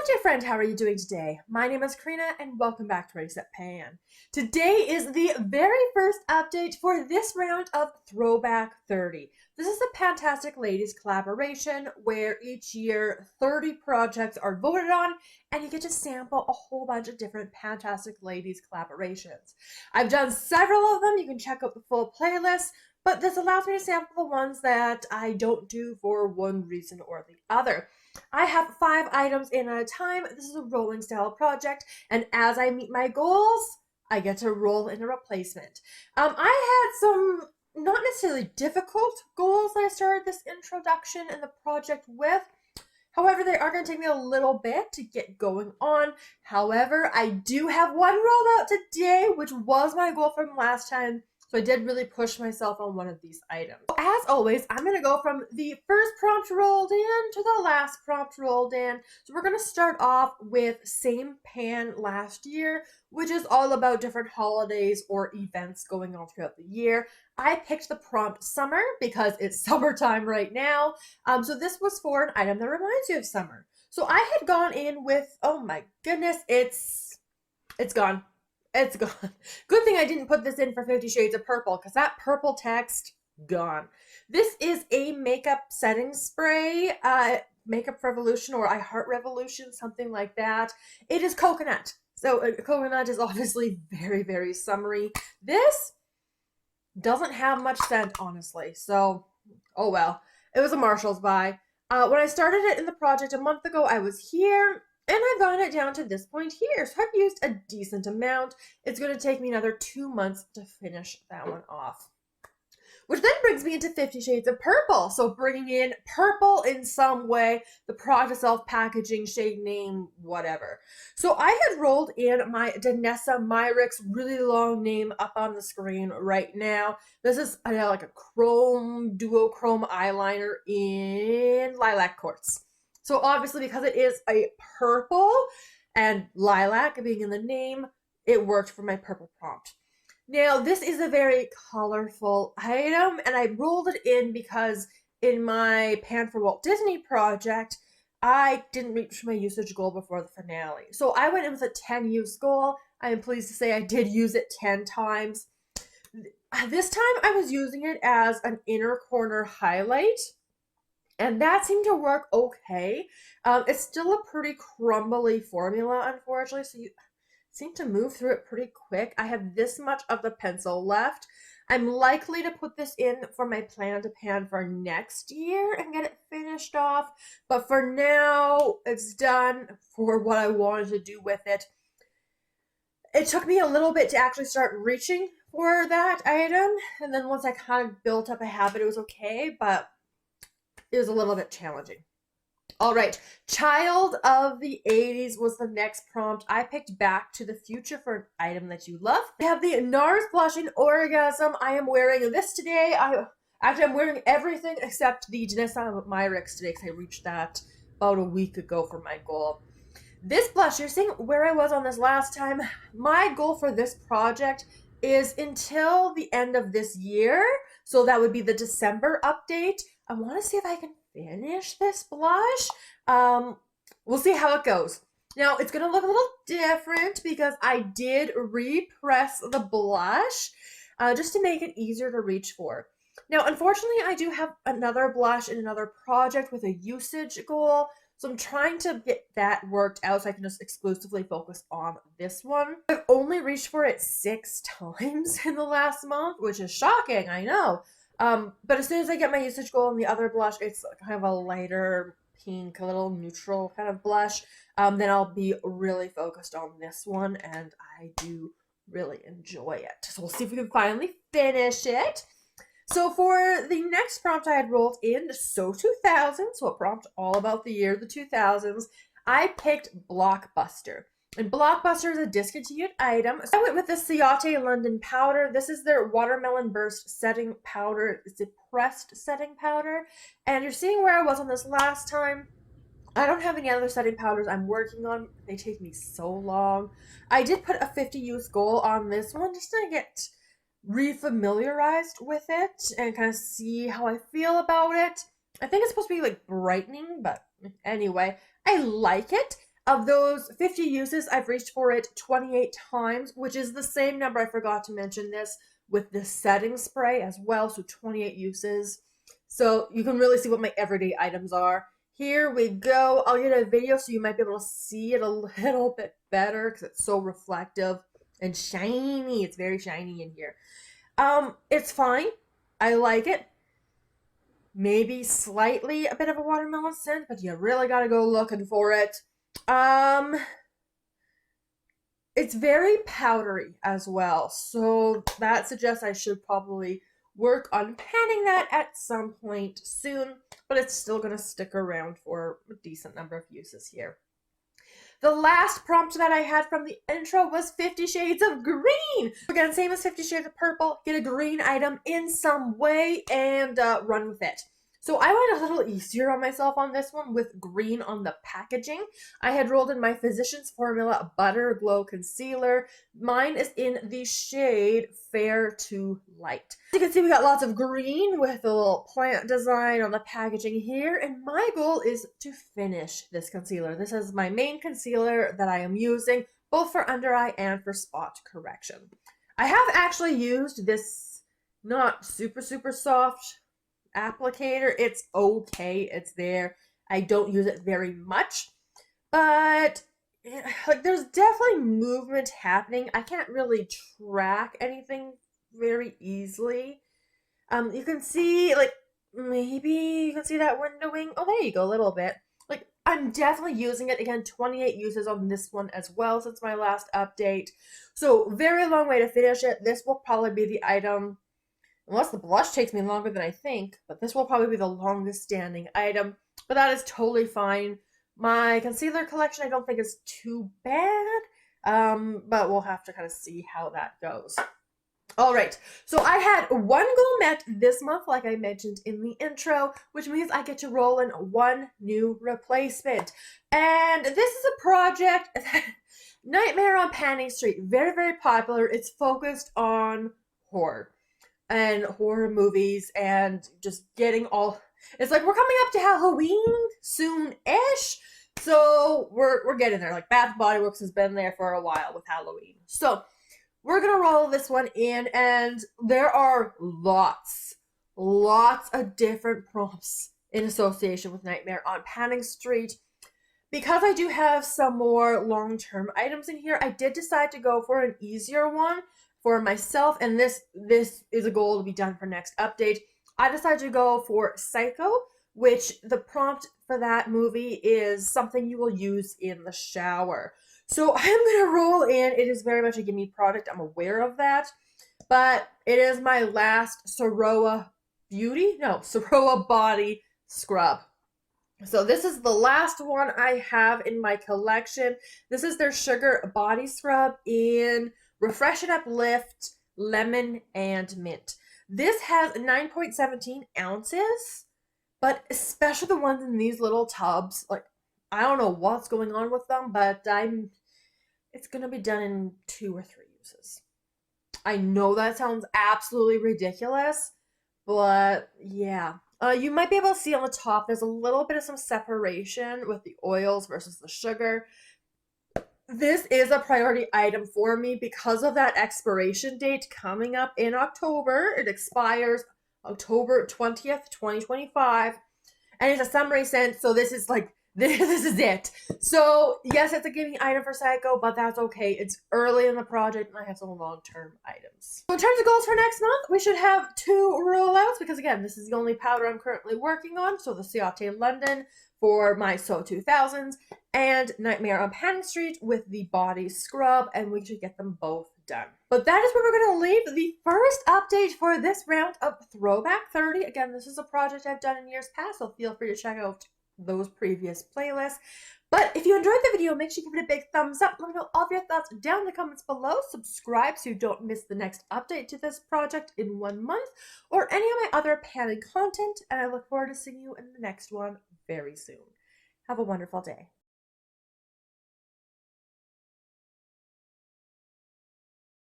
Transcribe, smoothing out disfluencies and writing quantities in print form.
dear friend, how are you doing today? My name is Karina and welcome back to Ready Set Pan. Today is the very first update for this round of Throwback 30. This is a PANtastic Ladies collaboration where each year 30 projects are voted on and you get to sample a whole bunch of different PANtastic Ladies collaborations. I've done several of them, you can check out the full playlist, but this allows me to sample the ones that I don't do for one reason or the other. I have 5 items in at a time. This is a rolling style project, and as I meet my goals, I get to roll in a replacement. I had some not necessarily difficult goals that I started this introduction in the project with. However, they are going to take me a little bit to get going on. However, I do have one rolled out today, which was my goal from last time. So I did really push myself on one of these items. As always, I'm going to go from the first prompt rolled in to the last prompt rolled in. So we're going to start off with same pan last year, which is all about different holidays or events going on throughout the year. I picked the prompt summer because it's summertime right now. So this was for an item that reminds you of summer. So I had gone in with, oh my goodness, it's gone. It's gone. Good thing I didn't put this in for 50 Shades of Purple because that purple text, gone. This is a makeup setting spray, Makeup Revolution or I Heart Revolution, something like that. It is coconut. So coconut is obviously very, very summery. This doesn't have much scent, honestly. So, oh well. It was a Marshall's buy. When I started it in the project a month ago, I was here. And I've gotten it down to this point here. So I've used a decent amount. It's going to take me another 2 months to finish that one off. Which then brings me into 50 Shades of Purple. So bringing in purple in some way, the product itself, packaging, shade name, whatever. So I had rolled in my Danessa Myricks, really long name up on the screen right now. This is like a chrome, duochrome eyeliner in Lilac Quartz. So obviously because it is a purple and lilac being in the name, it worked for my purple prompt. Now this is a very colorful item and I rolled it in because in my Pan for Walt Disney project, I didn't reach my usage goal before the finale. So I went in with a 10 use goal. I am pleased to say I did use it 10 times. This time I was using it as an inner corner highlight. And that seemed to work okay. It's still a pretty crumbly formula, unfortunately, so you seem to move through it pretty quick. I have this much of the pencil left. I'm likely to put this in for my plan to pan for next year and get it finished off. But for now, it's done for what I wanted to do with it. It took me a little bit to actually start reaching for that item. And then once I kind of built up a habit, it was okay, but it was a little bit challenging. All right, Child of the 80s was the next prompt. I picked Back to the Future for an item that you love. I have the Nars blush in Orgasm. I am wearing this today. I'm wearing everything except the Danessa Myricks today because I reached that about a week ago for my goal. This blush, you're seeing where I was on this last time. My goal for this project is until the end of this year. So that would be the December update. I want to see if I can finish this blush. We'll see how it goes. Now, it's going to look a little different because I did repress the blush just to make it easier to reach for. Now, unfortunately, I do have another blush in another project with a usage goal. So I'm trying to get that worked out so I can just exclusively focus on this one. I've only reached for it 6 times in the last month, which is shocking, I know. But as soon as I get my usage goal on the other blush, it's kind of a lighter pink, a little neutral kind of blush, then I'll be really focused on this one, and I do really enjoy it. So we'll see if we can finally finish it. So for the next prompt I had rolled in, So 2000, so a prompt all about the year, the 2000s, I picked Blockbuster. And Blockbuster is a discontinued item. So I went with the Ciate London powder. This is their Watermelon Burst setting powder. It's a pressed setting powder. And you're seeing where I was on this last time. I don't have any other setting powders I'm working on. They take me so long. I did put a 50 use goal on this one just to get refamiliarized with it and kind of see how I feel about it. I think it's supposed to be like brightening, but anyway, I like it. Of those 50 uses, I've reached for it 28 times, which is the same number, I forgot to mention this, with the setting spray as well, so 28 uses. So you can really see what my everyday items are. Here we go. I'll get a video so you might be able to see it a little bit better because it's so reflective and shiny. It's very shiny in here. It's fine. I like it. Maybe slightly a bit of a watermelon scent, but you really gotta go looking for it. It's very powdery as well, so that suggests I should probably work on panning that at some point soon, but it's still going to stick around for a decent number of uses here. The last prompt that I had from the intro was 50 Shades of Green. Again, same as 50 Shades of Purple, get a green item in some way and run with it. So I went a little easier on myself on this one with green on the packaging. I had rolled in my Physicians Formula Butter Glow Concealer. Mine is in the shade Fair to Light. As you can see, we got lots of green with a little plant design on the packaging here. And my goal is to finish this concealer. This is my main concealer that I am using, both for under eye and for spot correction. I have actually used this not super soft applicator. It's okay, it's there. I don't use it very much, but like there's definitely movement happening. I can't really track anything very easily. You can see, like, maybe you can see that windowing. Oh, there you go, a little bit. Like, I'm definitely using it. Again, 28 uses on this one as well since my last update. So very long way to finish it. This will probably be the item, unless the blush takes me longer than I think, but this will probably be the longest standing item, but that is totally fine. My concealer collection I don't think is too bad, but we'll have to kind of see how that goes. All right, so I had one goal met this month, like I mentioned in the intro, which means I get to roll in one new replacement. And this is a project, Nightmare on Panning Street, very popular. It's focused on horror and horror movies and just getting all, it's like we're coming up to Halloween soon-ish, so we're getting there. Like Bath & Body Works has been there for a while with Halloween. So we're gonna roll this one in, and there are lots of different prompts in association with Nightmare on Panning Street. Because I do have some more long-term items in here, I did decide to go for an easier one for myself, and this is a goal to be done for next update. I decided to go for Psycho, which the prompt for that movie is something you will use in the shower. So I'm going to roll in. It is very much a gimme product. I'm aware of that. But it is my last Ciroa body scrub. So this is the last one I have in my collection. This is their Sugar Body Scrub in Refresh and Uplift, Lemon, and Mint. This has 9.17 ounces, but especially the ones in these little tubs, like, I don't know what's going on with them, but it's going to be done in 2 or 3 uses. I know that sounds absolutely ridiculous, but yeah. You might be able to see on the top, there's a little bit of some separation with the oils versus the sugar. This is a priority item for me because of that expiration date coming up in October. It expires October 20th, 2025. And it's a summery scent, so this is like, this is it. So, yes, it's a gimme item for Psycho, but that's okay. It's early in the project, and I have some long-term items. So in terms of goals for next month, we should have 2 rollouts, because again, this is the only powder I'm currently working on. So the Ciate London for my So 2000s, and Nightmare on Panning Street with the body scrub, and we should get them both done. But that is where we're going to leave the first update for this round of Throwback 30. Again, this is a project I've done in years past, so feel free to check out those previous playlists. But if you enjoyed the video, make sure you give it a big thumbs up. Let me know all of your thoughts down in the comments below. Subscribe so you don't miss the next update to this project in 1 month, or any of my other panning content, and I look forward to seeing you in the next one very soon. Have a wonderful day.